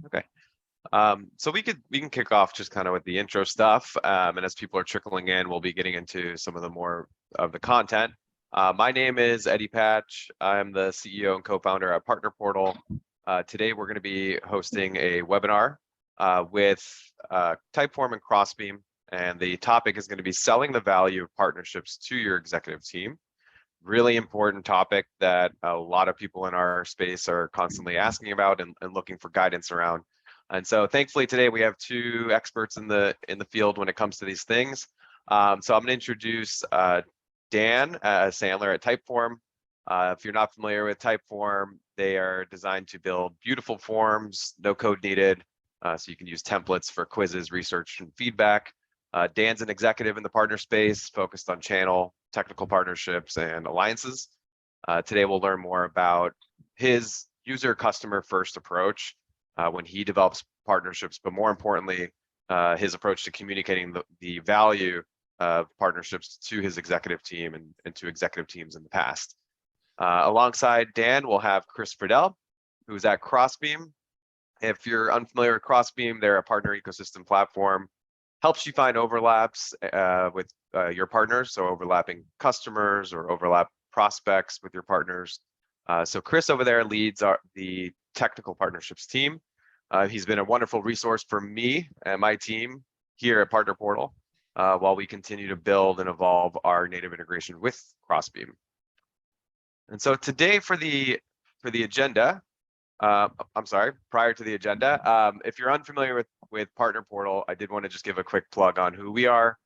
Okay. So we can kick off just kind of with the intro stuff, and as people are trickling in, we'll be getting into some of the more of the content. My name is Eddie Patch. I'm the CEO and co-founder at Partner Portal. Today we're going to be hosting a webinar with TypeForm and Crossbeam, and the topic is going to be selling the value of partnerships to your executive team. Really important topic that a lot of people in our space are constantly asking about and looking for guidance around. And so thankfully today we have two experts in the field when it comes to these things. So I'm going to introduce Dan Sandler at TypeForm. If you're not familiar with TypeForm, they are designed to build beautiful forms, no code needed, so you can use templates for quizzes, research, and feedback. Dan's an executive in the partner space, focused on channel, technical partnerships, and alliances. Today we'll learn more about his user customer first approach when he develops partnerships, but more importantly, his approach to communicating the value of partnerships to his executive team and to executive teams in the past. Alongside Dan, we'll have Chris Friedel, who's at Crossbeam. If you're unfamiliar with Crossbeam, they're a partner ecosystem platform. Helps you find overlaps with your partners, so overlapping customers or overlap prospects with your partners. So Chris over there leads the technical partnerships team. He's been a wonderful resource for me and my team here at Partner Portal while we continue to build and evolve our native integration with Crossbeam. And so today for the agenda, prior to the agenda, if you're unfamiliar with Partner Portal, I did want to just give a quick plug on who we are.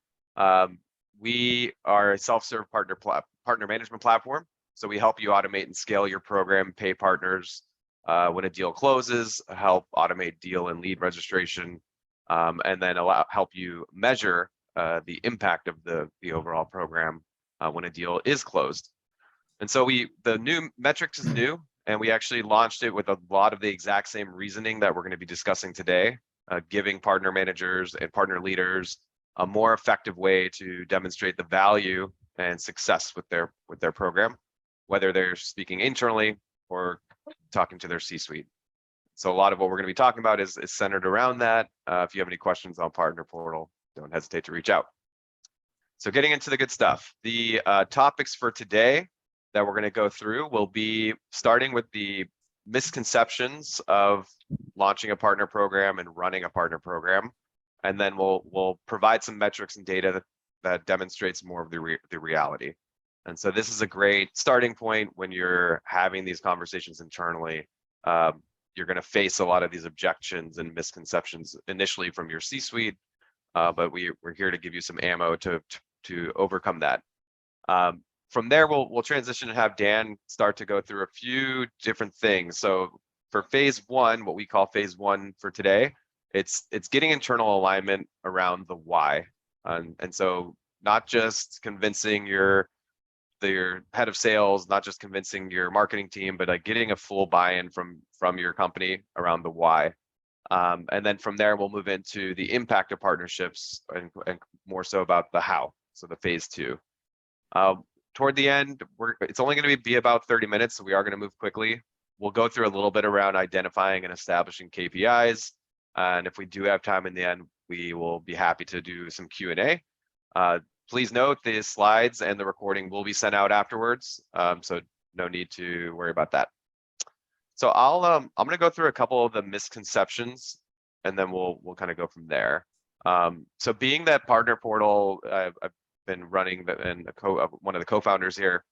We are a self-serve partner management platform. So we help you automate and scale your program, pay partners when a deal closes, help automate deal and lead registration, and then help you measure the impact of the overall program when a deal is closed. And so the new metrics is new, and we actually launched it with a lot of the exact same reasoning that we're going to be discussing today, giving partner managers and partner leaders a more effective way to demonstrate the value and success with their program, whether they're speaking internally or talking to their C-suite. So a lot of what we're going to be talking about is centered around that. If you have any questions on Partner Portal, don't hesitate to reach out. So getting into the good stuff, the topics for today that we're going to go through will be starting with the misconceptions of launching a partner program and running a partner program, and then we'll provide some metrics and data that demonstrates more of the reality. And so this is a great starting point when you're having these conversations internally. You're going to face a lot of these objections and misconceptions initially from your C-suite, but we're here to give you some ammo to overcome that. From there, we'll transition and have Dan start to go through a few different things. So for phase one, what we call phase one for today, it's getting internal alignment around the why. And so not just convincing your head of sales, not just convincing your marketing team, but like getting a full buy-in from your company around the why. And then from there, we'll move into the impact of partnerships and more so about the how, so the phase two. Toward the end, it's only going to be about 30 minutes, so we are going to move quickly. We'll go through a little bit around identifying and establishing KPIs. And if we do have time in the end, we will be happy to do some Q&A. Please note the slides and the recording will be sent out afterwards, so no need to worry about that. So I'm going to go through a couple of the misconceptions, and then we'll kind of go from there. So being that Partner Portal, I've been running and one of the co-founders here.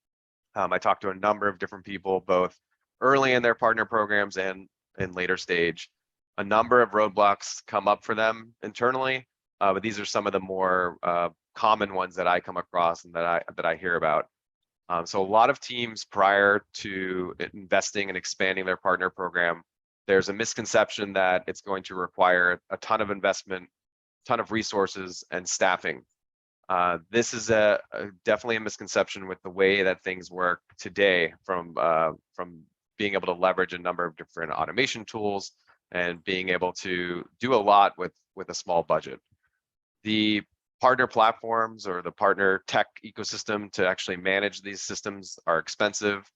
I talked to a number of different people, both early in their partner programs and in later stage. A number of roadblocks come up for them internally, but these are some of the more common ones that I come across and that I hear about. So a lot of teams prior to investing and expanding their partner program, there's a misconception that it's going to require a ton of investment, ton of resources, and staffing. This is definitely a misconception with the way that things work today, from being able to leverage a number of different automation tools and being able to do a lot with a small budget. The partner platforms or the partner tech ecosystem to actually manage these systems are expensive.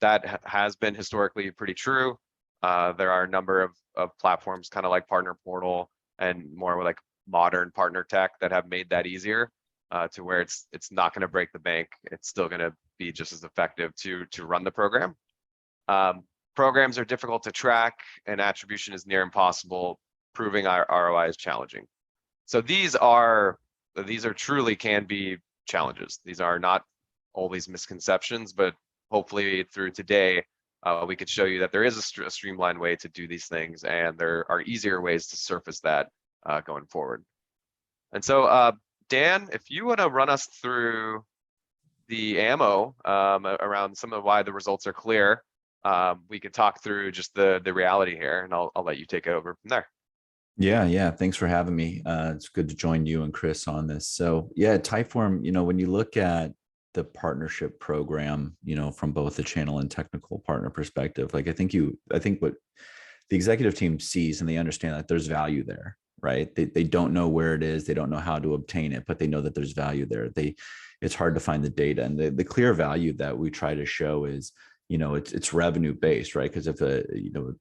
That has been historically pretty true. There are a number of platforms, kind of like Partner Portal and more like modern partner tech that have made that easier to where it's not going to break the bank. It's still going to be just as effective to run the program. Programs are difficult to track, and attribution is near impossible. Proving our ROI is challenging. So these are truly can be challenges. These are not always misconceptions, but hopefully through today, we could show you that there is a streamlined way to do these things, and there are easier ways to surface that going forward. And so, Dan, if you want to run us through the ammo around some of why the results are clear, we could talk through just the reality here, and I'll let you take it over from there. Yeah. Thanks for having me. It's good to join you and Chris on this. So yeah, TypeForm, when you look at the partnership program, from both the channel and technical partner perspective, like I think what the executive team sees, and they understand that there's value there, right? They don't know where it is, they don't know how to obtain it, but they know that there's value there. It's hard to find the data, and the clear value that we try to show is, it's revenue based, right? Because if a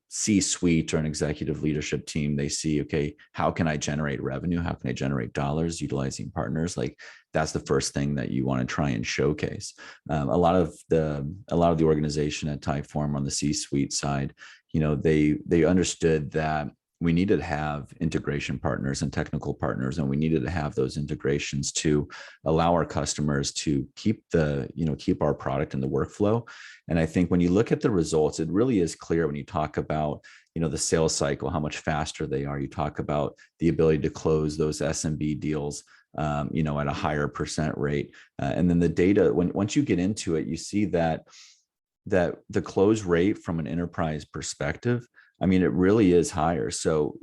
C-suite or an executive leadership team, they see, okay, how can I generate revenue? How can I generate dollars utilizing partners? Like that's the first thing that you want to try and showcase. A lot of the organization at Typeform on the C-suite side, they understood that we needed to have integration partners and technical partners, and we needed to have those integrations to allow our customers to keep our product in the workflow. And I think when you look at the results, it really is clear when you talk about, the sales cycle, how much faster they are. You talk about the ability to close those SMB deals, at a higher percent rate. And then the data, once you get into it, you see that the close rate from an enterprise perspective, I mean, it really is higher. So,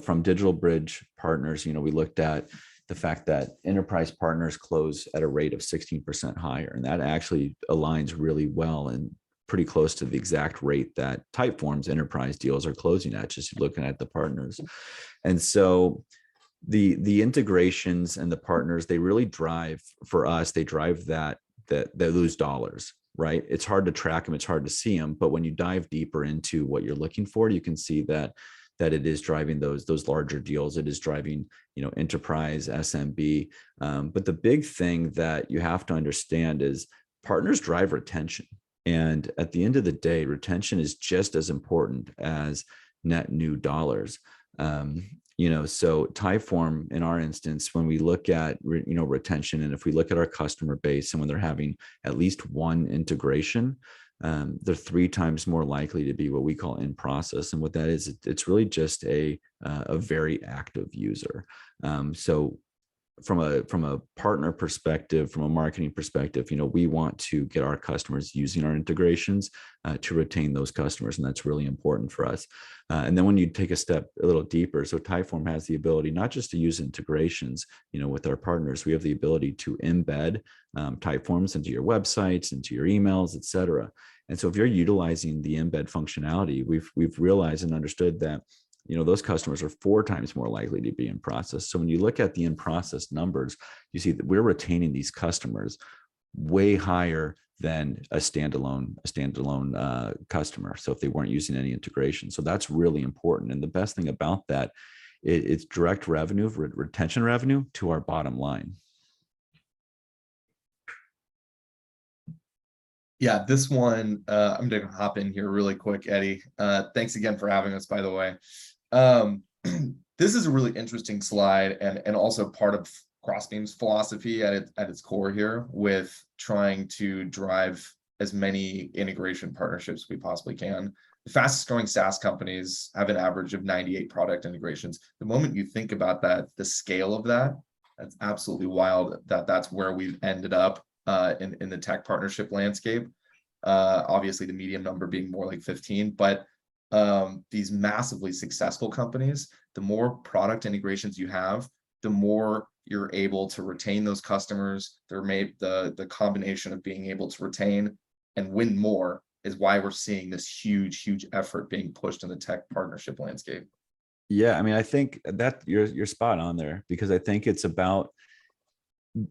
from Digital Bridge partners, we looked at the fact that enterprise partners close at a rate of 16% higher. And that actually aligns really well and pretty close to the exact rate that Typeform's enterprise deals are closing at, just looking at the partners. And so the integrations and the partners, they really drive, for us, they drive that lose dollars. Right? It's hard to track them. It's hard to see them. But when you dive deeper into what you're looking for, you can see that it is driving those larger deals. It is driving, enterprise, SMB. But the big thing that you have to understand is partners drive retention. And at the end of the day, retention is just as important as net new dollars. So Typeform, in our instance, when we look at, retention, and if we look at our customer base, and when they're having at least one integration, they're 3 times more likely to be what we call in process. And what that is, it's really just a very active user. So from a partner perspective, from a marketing perspective, we want to get our customers using our integrations to retain those customers, and that's really important for us. And then when you take a step a little deeper, so Typeform has the ability not just to use integrations, with our partners, we have the ability to embed Typeforms into your websites, into your emails, et cetera. And so if you're utilizing the embed functionality, we've realized and understood that those customers are 4 times more likely to be in process. So when you look at the in process numbers, you see that we're retaining these customers way higher than a standalone customer. So if they weren't using any integration, so that's really important. And the best thing about that, it's direct revenue, retention revenue to our bottom line. Yeah, this one, I'm going to hop in here really quick, Eddie. Thanks again for having us, by the way. This is a really interesting slide, and also part of Crossbeam's philosophy at its core here, with trying to drive as many integration partnerships we possibly can. The fastest growing SaaS companies have an average of 98 product integrations. The moment you think about that, the scale of that, that's absolutely wild that that's where we've ended up in the tech partnership landscape. Obviously the median number being more like 15, but these massively successful companies, the more product integrations you have, the more you're able to retain those customers. The combination of being able to retain and win more is why we're seeing this huge effort being pushed in the tech partnership landscape. Yeah, I mean, I think that you're spot on there, because I think it's about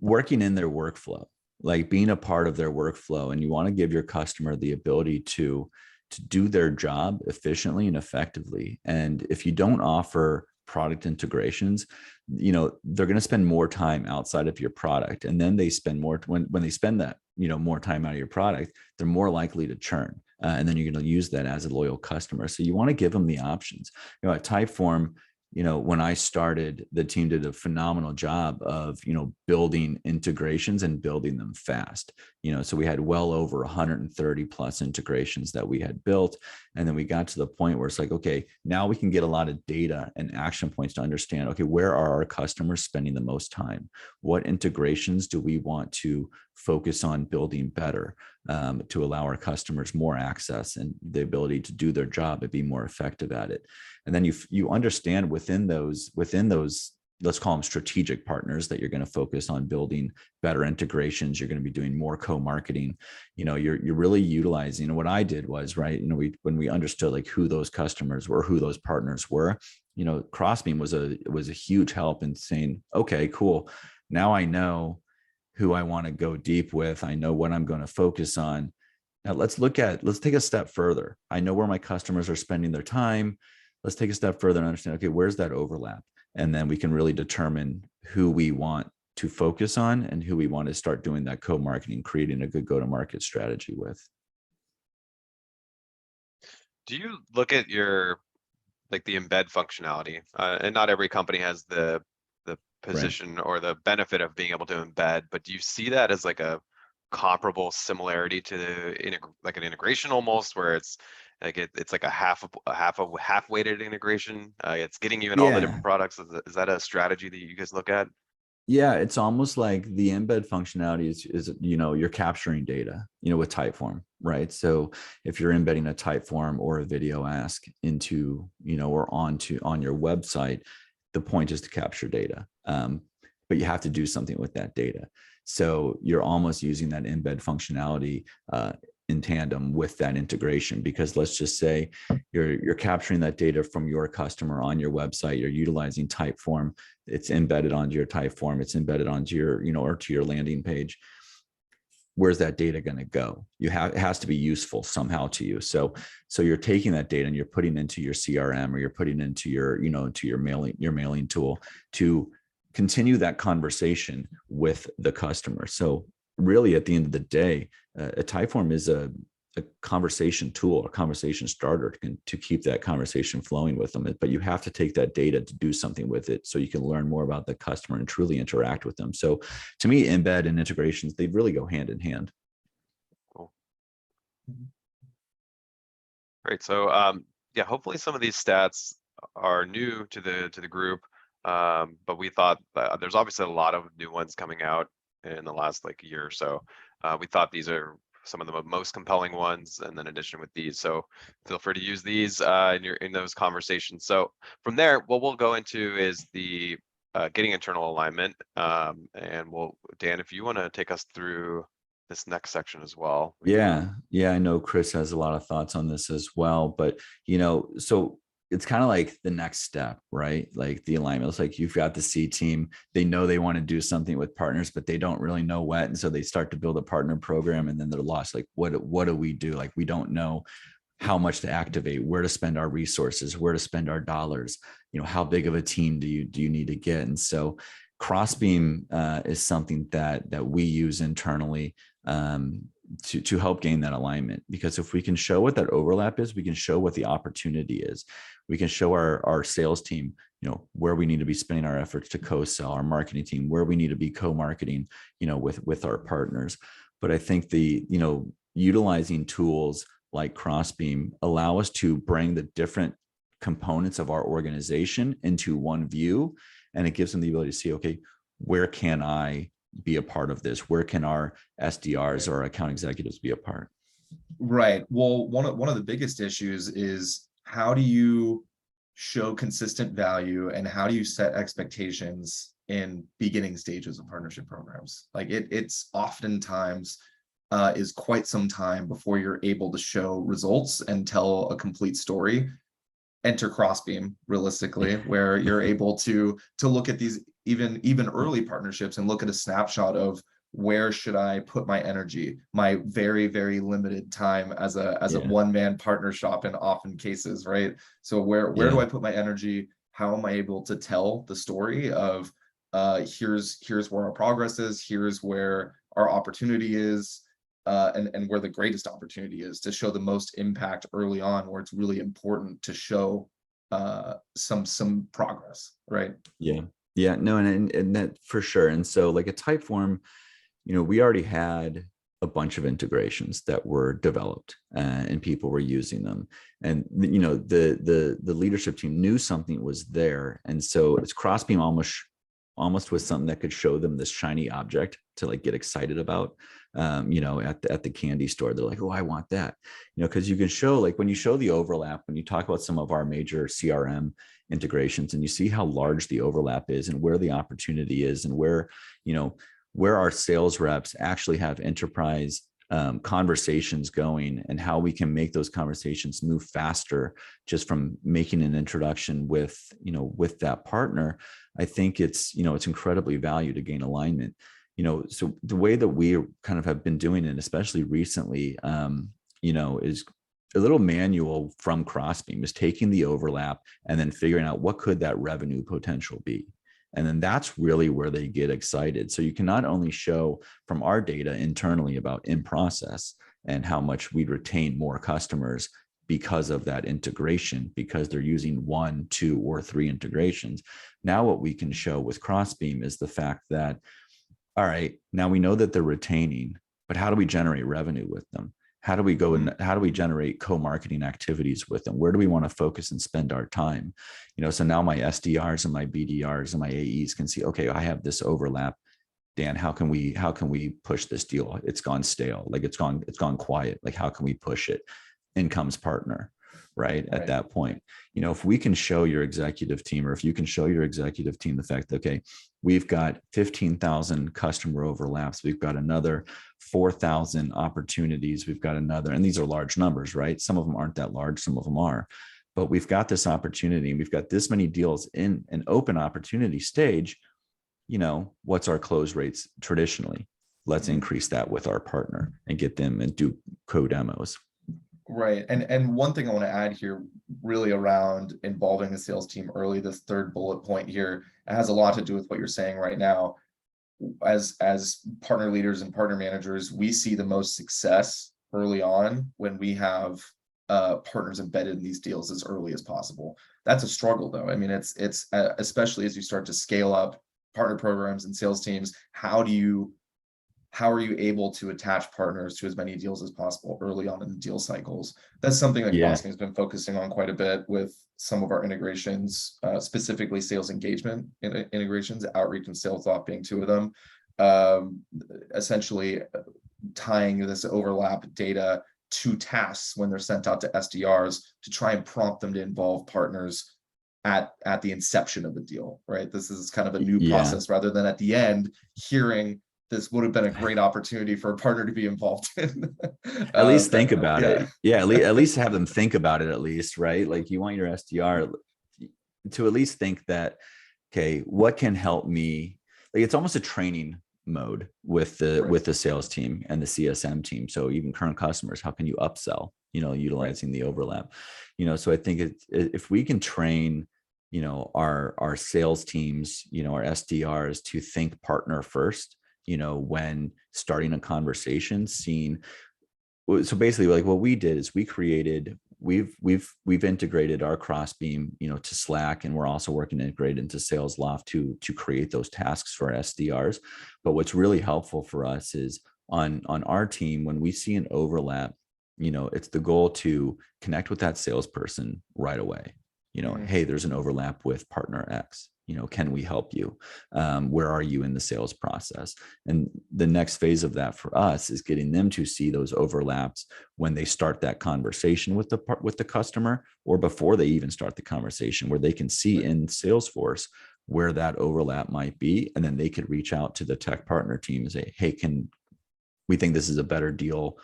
working in their workflow, like being a part of their workflow, and you want to give your customer the ability to do their job efficiently and effectively. And if you don't offer product integrations, they're going to spend more time outside of your product, and then they spend more when they spend that more time out of your product, they're more likely to churn, and then you're going to use that as a loyal customer. So you want to give them the options. At Typeform, when I started, the team did a phenomenal job of, building integrations and building them fast. So we had well over 130 plus integrations that we had built. And then we got to the point where it's like, okay, now we can get a lot of data and action points to understand, okay, where are our customers spending the most time? What integrations do we want to focus on building better, to allow our customers more access and the ability to do their job and be more effective at it? And then you understand within those, let's call them strategic partners, that you're going to focus on building better integrations. You're going to be doing more co-marketing. You're really utilizing. What I did was, right, when we understood like who those customers were, who those partners were, Crossbeam was a huge help in saying, okay, cool. Now I know who I want to go deep with. I know what I'm going to focus on. Now let's take a step further. I know where my customers are spending their time. Let's take a step further and understand, okay, where's that overlap? And then we can really determine who we want to focus on and who we want to start doing that co-marketing, creating a good go-to-market strategy with. Do you look at the embed functionality? And not every company has the position or the benefit of being able to embed, but do you see that as like a comparable similarity to like an integration almost, where it's like it's like a half weighted integration? It's getting you in all the different products. Is that a strategy that you guys look at? Yeah, it's almost like the embed functionality is you're capturing data, with Typeform, right? So if you're embedding a Typeform or a VideoAsk into, or on your website, the point is to capture data. But you have to do something with that data. So you're almost using that embed functionality in tandem with that integration, because let's just say you're capturing that data from your customer on your website. You're utilizing Typeform. It's embedded onto your Typeform. It's embedded onto your, or to your landing page. Where's that data going to go? It has to be useful somehow to you. So you're taking that data and you're putting into your CRM, or you're putting into your, to your mailing tool to continue that conversation with the customer. So really, at the end of the day, a Typeform is a conversation tool, a conversation starter to keep that conversation flowing with them. But you have to take that data to do something with it so you can learn more about the customer and truly interact with them. So to me, embed and integrations, they really go hand in hand. Cool. Great. So yeah, hopefully some of these stats are new to the group. But we thought there's obviously a lot of new ones coming out in the last year or so. We thought these are some of the most compelling ones, and then addition with these. So feel free to use these in those conversations. So from there, what we'll go into is the getting internal alignment. And Dan, if you want to take us through this next section as well. Yeah. I know Chris has a lot of thoughts on this as well, but so it's kind of like the next step, right? Like the alignment. It's like you've got the C team. They know they want to do something with partners, but they don't really know what. And so they start to build a partner program, and then they're lost. Like, what do we do? Like, we don't know how much to activate, where to spend our resources, where to spend our dollars. How big of a team do you need to get? And so Crossbeam is something that we use internally to help gain that alignment. Because if we can show what that overlap is, we can show what the opportunity is. We can show our sales team, where we need to be spending our efforts to co-sell, our marketing team, where we need to be co-marketing, with our partners. But I think utilizing tools like Crossbeam allow us to bring the different components of our organization into one view. And it gives them the ability to see, okay, where can I be a part of this? Where can our SDRs or account executives be a part? Right. Well, one of the biggest issues is, how do you show consistent value, and how do you set expectations in beginning stages of partnership programs? Like it's oftentimes is quite some time before you're able to show results and tell a complete story. Enter Crossbeam, realistically, where you're able to look at these even early partnerships and look at a snapshot of where should I put my energy, my very, very limited time as a Yeah. one-man partner shop in often cases, right? So where do I put my energy? How am I able to tell the story of here's where our progress is, here's where our opportunity is, and where the greatest opportunity is to show the most impact early on, where it's really important to show some progress, right? Yeah, no, and that for sure. And so like a Typeform, we already had a bunch of integrations that were developed and people were using them. And the leadership team knew something was there. And so it's Crossbeam almost was something that could show them this shiny object to like get excited about. At the candy store, they're like, oh, I want that, because you can show, like when you show the overlap, when you talk about some of our major CRM integrations and you see how large the overlap is and where the opportunity is and where our sales reps actually have enterprise conversations going and how we can make those conversations move faster just from making an introduction with that partner. I think it's incredibly valued to gain alignment. So the way that we kind of have been doing it, especially recently, is a little manual from Crossbeam, is taking the overlap and then figuring out what could that revenue potential be. And then that's really where they get excited. So you can not only show from our data internally about in process and how much we'd retain more customers because of that integration, because they're using 1, 2, or 3 integrations. Now what we can show with Crossbeam is the fact that, all right, now we know that they're retaining, but how do we generate revenue with them? How do we go and how do we generate co-marketing activities with them? Where do we want to focus and spend our time? So now my SDRs and my BDRs and my AEs can see, okay, I have this overlap. Dan, how can we push this deal? It's gone stale, like it's gone quiet. Like, how can we push it? In comes partner, right? At that point, if we can show your executive team, or if you can show your executive team the fact that, okay, we've got 15,000 customer overlaps, we've got another 4,000 opportunities, we've got another, and these are large numbers, right? Some of them aren't that large, some of them are, but we've got this opportunity and we've got this many deals in an open opportunity stage. What's our close rates traditionally? Let's increase that with our partner and get them and do co-demos. Right. And one thing I want to add here, really around involving the sales team early, this third bullet point here, it has a lot to do with what you're saying right now. As partner leaders and partner managers, we see the most success early on when we have partners embedded in these deals as early as possible. That's a struggle, though. I mean, it's especially as you start to scale up partner programs and sales teams. How are you able to attach partners to as many deals as possible early on in the deal cycles? That's something that Crossbeam has been focusing on quite a bit with some of our integrations, specifically sales engagement integrations, outreach and sales off being 2 of them. Essentially tying this overlap data to tasks when they're sent out to SDRs to try and prompt them to involve partners at the inception of the deal, right? This is kind of a new process rather than at the end hearing this would have been a great opportunity for a partner to be involved in. At least think about it. Yeah, at least have them think about it, at least, right? Like, you want your SDR to at least think that, okay, what can help me? Like, it's almost a training mode with the sales team and the CSM team. So even current customers, how can you upsell, utilizing the overlap? So I think if we can train, our sales teams, our SDRs to think partner first, when starting a conversation, so basically, like, what we did is we've integrated our Crossbeam, to Slack, and we're also working to integrate into Salesloft to create those tasks for our SDRs. But what's really helpful for us is on our team, when we see an overlap, it's the goal to connect with that salesperson right away. Hey, there's an overlap with partner X. Can we help you? Where are you in the sales process? And the next phase of that for us is getting them to see those overlaps when they start that conversation with the customer, or before they even start the conversation, where they can see in Salesforce where that overlap might be, and then they could reach out to the tech partner team and say, hey, we think this is a better deal,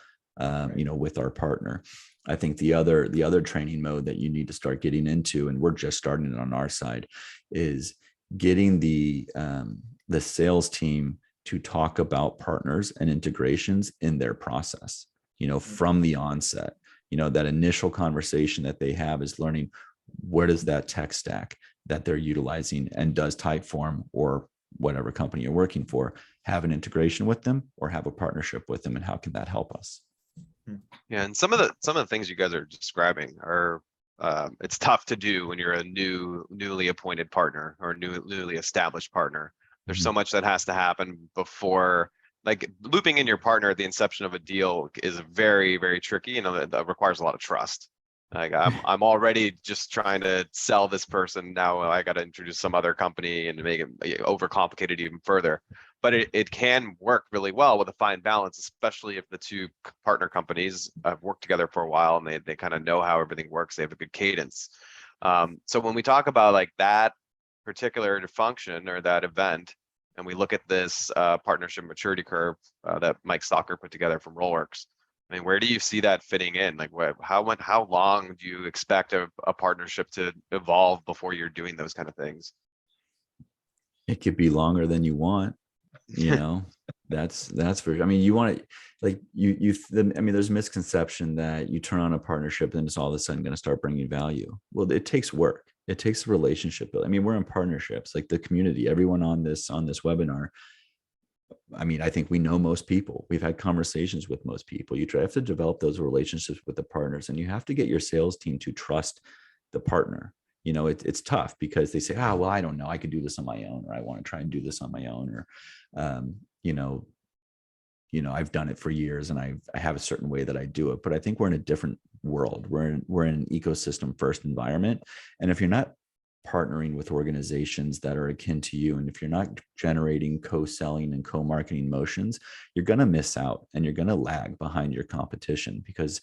with our partner. I think the other training mode that you need to start getting into, and we're just starting it on our side, is getting the sales team to talk about partners and integrations in their process, from the onset. That initial conversation that they have is learning, where does that tech stack that they're utilizing, and does Typeform or whatever company you're working for have an integration with them or have a partnership with them, and how can that help us? Yeah, and some of the things you guys are describing are it's tough to do when you're a newly appointed partner or newly established partner. There's so much that has to happen before, like looping in your partner at the inception of a deal is very, very tricky, and that requires a lot of trust. Like I'm already just trying to sell this person. Now I got to introduce some other company and make it overcomplicated even further. But it can work really well with a fine balance, especially if the two partner companies have worked together for a while and they kind of know how everything works. They have a good cadence. So when we talk about like that particular function or that event, and we look at this partnership maturity curve that Mike Stalker put together from Rollworks, I mean, where do you see that fitting in? Like, how long do you expect a partnership to evolve before you're doing those kind of things? It could be longer than you want, that's for, I mean, you want to, like, there's a misconception that you turn on a partnership and it's all of a sudden going to start bringing value. Well, it takes work. It takes a relationship. I mean, we're in partnerships, like the community, everyone on this webinar. I mean, I think we know most people. We've had conversations with most people. You have to develop those relationships with the partners, and you have to get your sales team to trust the partner. It's tough because they say, well, I don't know, I could do this on my own, or I want to try and do this on my own, or, I've done it for years and I have a certain way that I do it. But I think we're in a different world. We're in an ecosystem first environment. And if you're not partnering with organizations that are akin to you, and if you're not generating co-selling and co-marketing motions, you're going to miss out and you're going to lag behind your competition, because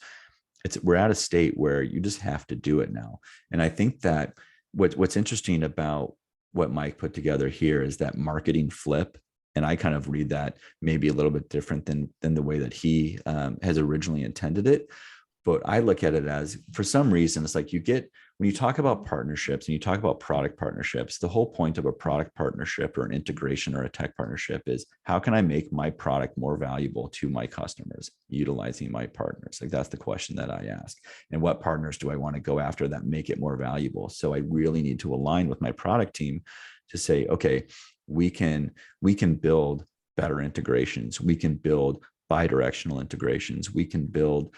we're at a state where you just have to do it now. And I think that what's interesting about what Mike put together here is that marketing flip. And I kind of read that maybe a little bit different than the way that he has originally intended it. But I look at it as, for some reason, it's like when you talk about partnerships and you talk about product partnerships, the whole point of a product partnership or an integration or a tech partnership is, how can I make my product more valuable to my customers utilizing my partners? Like, that's the question that I ask. And what partners do I want to go after that make it more valuable? So I really need to align with my product team to say, okay, we can build better integrations. We can build bi-directional integrations. We can build,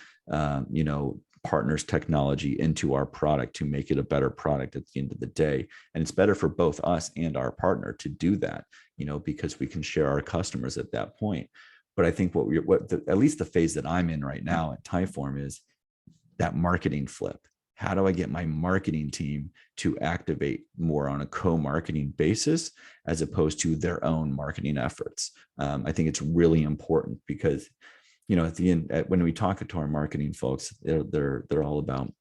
partners technology into our product to make it a better product at the end of the day. And it's better for both us and our partner to do that, because we can share our customers at that point. But I think at least the phase that I'm in right now at Typeform is that marketing flip. How do I get my marketing team to activate more on a co-marketing basis as opposed to their own marketing efforts? I think it's really important because, at the end, when we talk to our marketing folks, they're all about,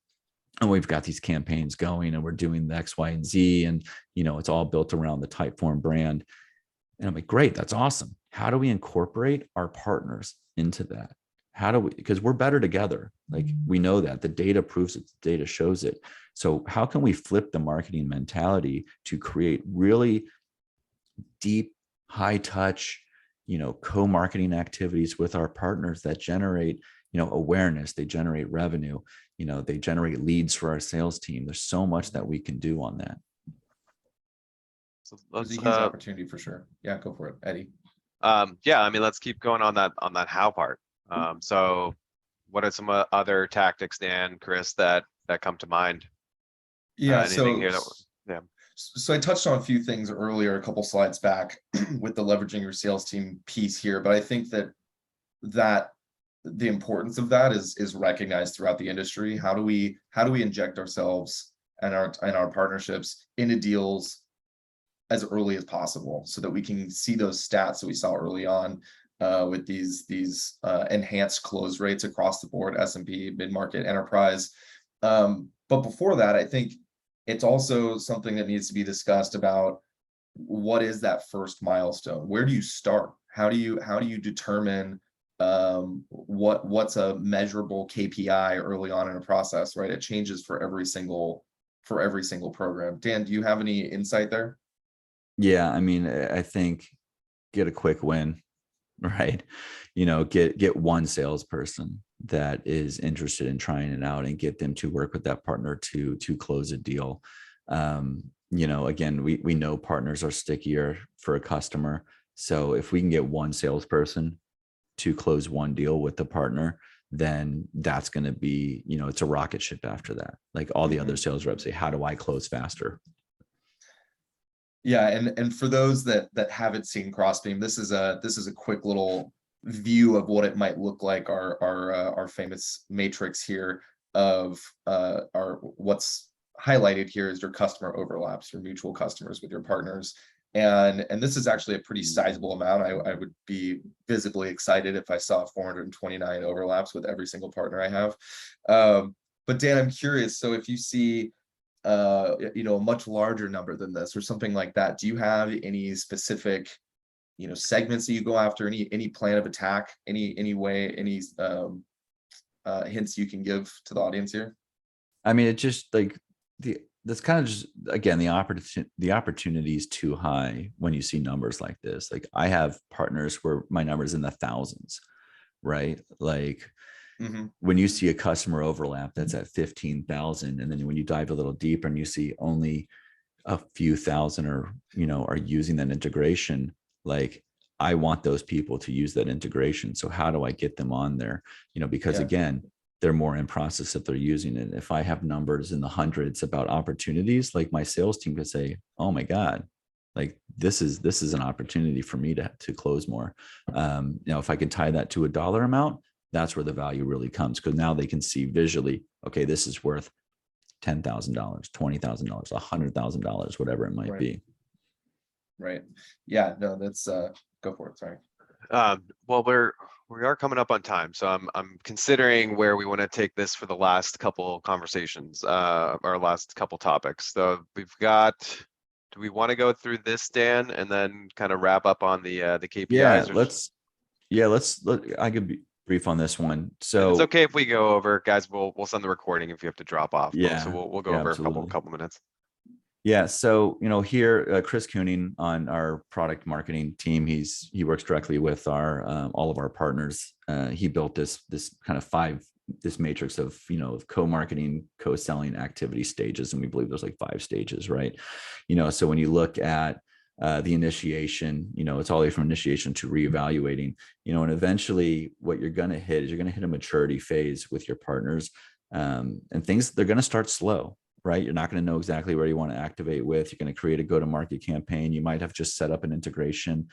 and we've got these campaigns going and we're doing the X, Y, and Z, and it's all built around the Typeform brand. And I'm like, great, that's awesome. How do we incorporate our partners into that? Because we're better together. Like, we know that the data proves it, the data shows it. So how can we flip the marketing mentality to create really deep, high touch, co-marketing activities with our partners that generate, awareness, they generate revenue, they generate leads for our sales team. There's so much that we can do on that. So there's a huge opportunity for sure. Yeah, go for it, Eddie. Yeah, I mean, let's keep going on that how part. So what are some other tactics, Dan, Chris, that come to mind? Yeah, So I touched on a few things earlier, a couple slides back with the leveraging your sales team piece here, but I think that the importance of that is recognized throughout the industry. How do we inject ourselves and our partnerships into deals as early as possible so that we can see those stats that we saw early on with these enhanced close rates across the board, SMB, mid-market, enterprise. But before that, I think it's also something that needs to be discussed about, what is that first milestone? Where do you start? How do you determine what's a measurable KPI early on in a process, right? It changes for every single program. Dan, do you have any insight there? Yeah, I mean, I think get a quick win, right? Get one salesperson that is interested in trying it out and get them to work with that partner to close a deal. Again, we know partners are stickier for a customer. So if we can get one salesperson to close one deal with the partner, then that's going to be, it's a rocket ship after that. Like all the other sales reps say, how do I close faster? Yeah, and for those that haven't seen Crossbeam, this is a quick little view of what it might look like. Our famous matrix here of our what's highlighted here is your customer overlaps, your mutual customers with your partners. And this is actually a pretty sizable amount. I would be visibly excited if I saw 429 overlaps with every single partner I have. But Dan, I'm curious. So if you see a much larger number than this or something like that, do you have any specific segments that you go after, any plan of attack, any way, any hints you can give to the audience here? I mean, it just like that's kind of just, again, the opportunity is too high when you see numbers like this. Like I have partners where my number's in the thousands, right? Like when you see a customer overlap that's at 15,000, and then when you dive a little deeper and you see only a few thousand are using that integration, like I want those people to use that integration. So how do I get them on there? Because again, they're more in process if they're using it. If I have numbers in the hundreds about opportunities, like my sales team could say, oh my God, like this is an opportunity for me to close more. If I can tie that to a dollar amount, that's where the value really comes, because now they can see visually, okay, this is worth $10,000, $20,000, $100,000, whatever it might be. Right. Yeah, no, that's go for it. Sorry. Well, we are coming up on time, so I'm considering where we want to take this for the last couple conversations, our last couple topics. So we've got, do we want to go through this, Dan, and then kind of wrap up on the KPIs? I could be brief on this one. And So it's okay if we go over, guys. We'll send the recording if you have to drop off. Yeah. So we'll go over Absolutely. a couple minutes. Yeah. So, here, Chris Kooning on our product marketing team, he works directly with all of our partners. He built this kind of this matrix of, of co-marketing, co-selling activity stages. And we believe there's like 5 stages, right? So when you look at the initiation, it's all the way from initiation to reevaluating, and eventually what you're going to hit is you're going to hit a maturity phase with your partners. And they're going to start slow, right? You're not going to know exactly where you want to activate with. You're going to create a go-to-market campaign. You might have just set up an integration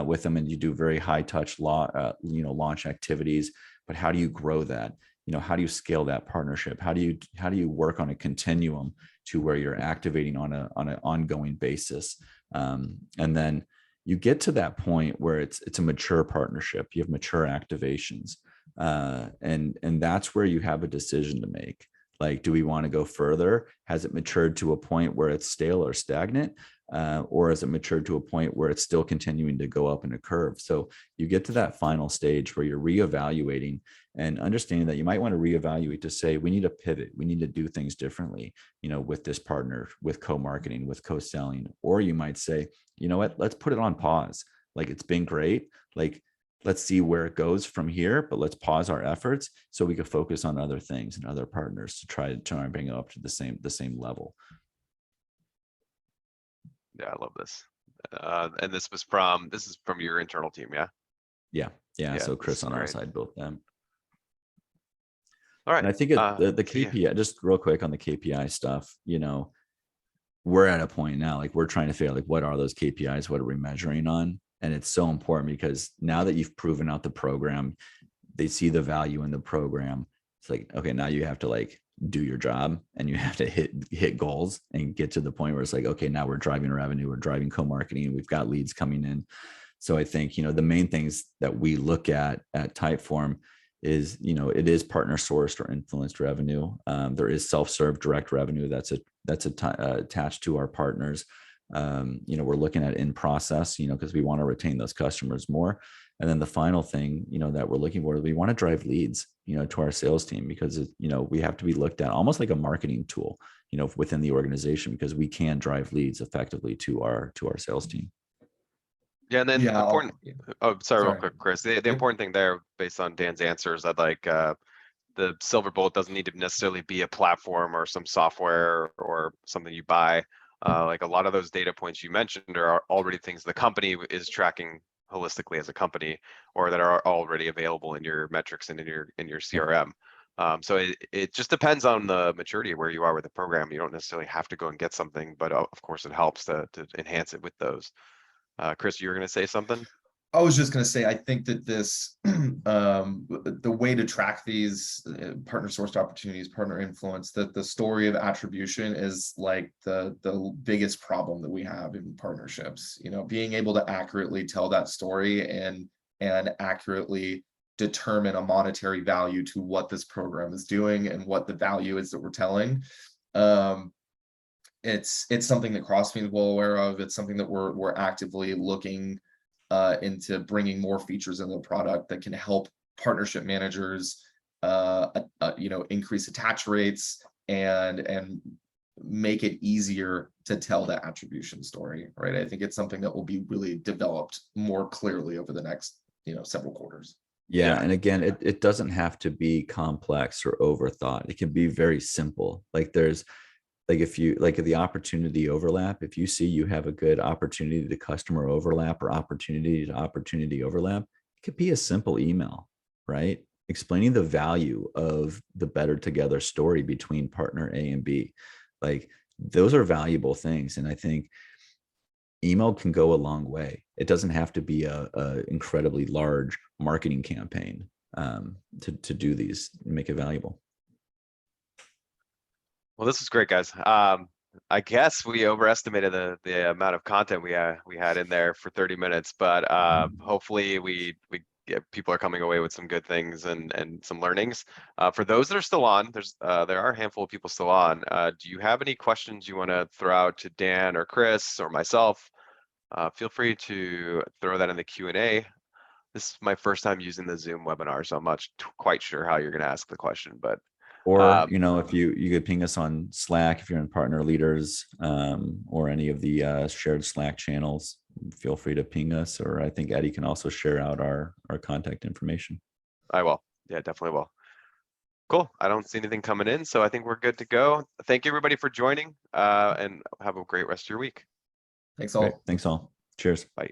with them, and you do very high touch launch activities. But how do you grow that? How do you scale that partnership? How do you work on a continuum to where you're activating on an ongoing basis? And then you get to that point where it's a mature partnership. You have mature activations, and that's where you have a decision to make. Like, do we want to go further? Has it matured to a point where it's stale or stagnant? Or has it matured to a point where it's still continuing to go up in a curve? So you get to that final stage where you're reevaluating and understanding that you might want to reevaluate to say, we need to pivot. We need to do things differently, with this partner, with co-marketing, with co-selling. Or you might say, you know what, let's put it on pause. Like, it's been great. Like, let's see where it goes from here, but let's pause our efforts so we can focus on other things and other partners to try and bring it up to the same level. Yeah, I love this. And this is from your internal team, yeah? Yeah. So Chris on our side built them. All right. And I think the KPI, just real quick on the KPI stuff, we're at a point now, like we're trying to figure out, like, what are those KPIs? What are we measuring on? And it's so important because now that you've proven out the program, they see the value in the program. It's like, okay, now you have to like do your job and you have to hit goals and get to the point where it's like, okay, now we're driving revenue, we're driving co-marketing, we've got leads coming in. So I think, the main things that we look at TypeForm is, it is partner sourced or influenced revenue. There is self-serve direct revenue that's attached to our partners. We're looking at in process, because we want to retain those customers more. And then the final thing, that we're looking for is we want to drive leads, to our sales team, because, we have to be looked at almost like a marketing tool, within the organization, because we can drive leads effectively to our sales team. Yeah, and then Yeah, important, oh, sorry, real sorry. quick, Chris, the Yep. important thing there, based on Dan's answers, I'd like, the silver bullet doesn't need to necessarily be a platform or some software or something you buy. Like a lot of those data points you mentioned are already things the company is tracking holistically as a company, or that are already available in your metrics and in your CRM. So it just depends on the maturity of where you are with the program. You don't necessarily have to go and get something, but of course it helps to enhance it with those. Chris, you were going to say something? I was just going to say, I think that this, the way to track these partner sourced opportunities, partner influence, that the story of attribution is like the biggest problem that we have in partnerships. You know, being able to accurately tell that story and accurately determine a monetary value to what this program is doing and what the value is that we're telling. It's something that Crossbeam is well aware of. It's something that we're actively looking into bringing more features in the product that can help partnership managers, increase attach rates and make it easier to tell that attribution story, right? I think it's something that will be really developed more clearly over the next, several quarters. Yeah, Yeah. and again, it doesn't have to be complex or overthought. It can be very simple. Like if you like the opportunity overlap, if you see you have a good opportunity to customer overlap or opportunity to opportunity overlap, it could be a simple email, right? Explaining the value of the better together story between partner A and B. Like those are valuable things. And I think email can go a long way. It doesn't have to be a incredibly large marketing campaign to do these, make it valuable. Well, this is great, guys. I guess we overestimated the amount of content we had in there for 30 minutes, but hopefully people are coming away with some good things and some learnings. For those that are still on, there are a handful of people still on. Do you have any questions you want to throw out to Dan or Chris or myself? Feel free to throw that in the Q&A. This is my first time using the Zoom webinar, so I'm not quite sure how you're going to ask the question, but Or, if you could ping us on Slack, if you're in partner leaders or any of the shared Slack channels, feel free to ping us, or I think Eddie can also share out our contact information. I will. Yeah, definitely will. Cool. I don't see anything coming in, so I think we're good to go. Thank you everybody for joining and have a great rest of your week. Thanks all. Great. Thanks all. Cheers. Bye.